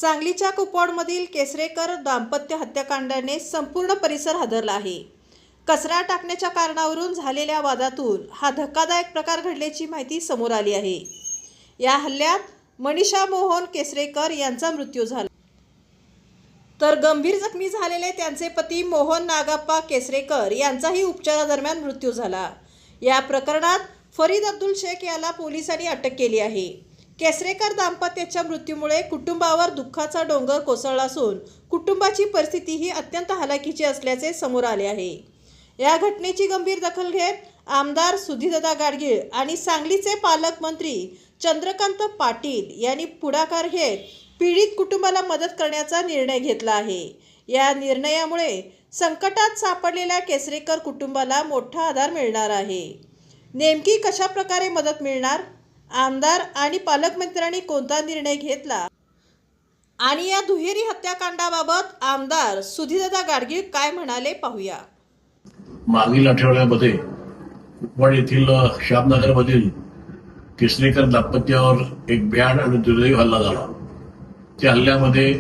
सांगलीच्या कुपवाडमधील केसरेकर दाम्पत्य हत्याकांडाने संपूर्ण परिसर हादरला आहे। कचरा टाकण्याच्या कारणावरून झालेल्या वादातून हा धक्कादायक प्रकार घडल्याची माहिती समोर आली आहे। या हल्ल्यात मनीषा मोहन केसरेकर यांचा मृत्यू झाला, तर गंभीर जखमी झालेले त्यांचे पती मोहन नागाप्पा केसरेकर यांचाही उपचारादरम्यान मृत्यू झाला। या प्रकरणात फरीद अब्दुल शेख याला पोलिसांनी अटक केली आहे। केसरेकर दाम्पत्याच्या मृत्यूमुळे कुटुंबावर दुःखाचा डोंगर कोसळला असून कुटुंबाची परिस्थितीही अत्यंत हलाखीची असल्याचे समोर आले आहे। या घटनेची गंभीर दखल घेत आमदार सुधीरदादा गाडगीळ आणि सांगलीचे पालकमंत्री चंद्रकांत पाटील यांनी पुढाकार घेत पीडित कुटुंबाला मदत करण्याचा निर्णय घेतला आहे। या निर्णयामुळे संकटात सापडलेल्या केसरेकर कुटुंबाला मोठा आधार मिळणार आहे। नेमकी कशा प्रकारे मदत मिळणार, आमदार आणि पालकमंत्र्यांनी कोणता निर्णय घेतला आणि या दुहेरी हत्याकांडाबाबत आमदार सुधीरदादा गाडगीळ काय म्हणाले पाहूया। मागील आठवड्यामध्ये कुपवाड येथील श्यामनगरमधील केसरेकर दाम्पत्यावर एक भ्याड आणि दुर्दैवी हल्ला झाला। त्या हल्ल्यामध्ये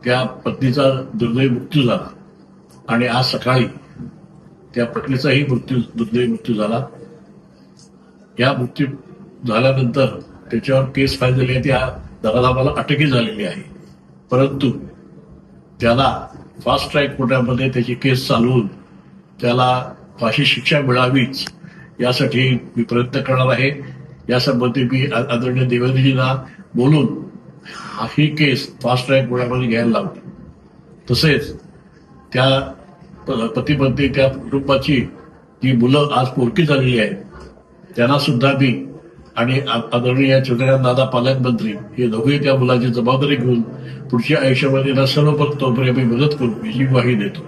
त्या पत्नीचा दुर्दैवी मृत्यू झाला आणि आज सकाळी त्या पत्नीचाही दुर्दैवी मृत्यू झाला। या मृत्यू झाल्यानंतर त्याच्यावर केस फाईल झाली आहे, त्या दराला अटकही झालेली आहे, परंतु त्याला फास्ट ट्रॅक कोर्टामध्ये त्याची केस चालवून त्याला फाशी शिक्षा मिळावीच यासाठी मी प्रयत्न करणार आहे। यासंबंधी मी आदरणीय देवेंद्रजींना बोलून ही केस फास्ट ट्रॅक कोर्टामध्ये घ्यायला लावली। तसेच त्या पती पत्नी त्या कुटुंबाची जी मुलं आज पोरकी झालेली आहेत त्यांना सुद्धा मी आणि आदरणीय चंद्रकांतदादा पालकमंत्री हे दोघेही त्या मुलाची जबाबदारी घेऊन पुढच्या आयुष्यामध्ये सर्व तोपर्यंत मी मदत करू याची ग्वाही देतो।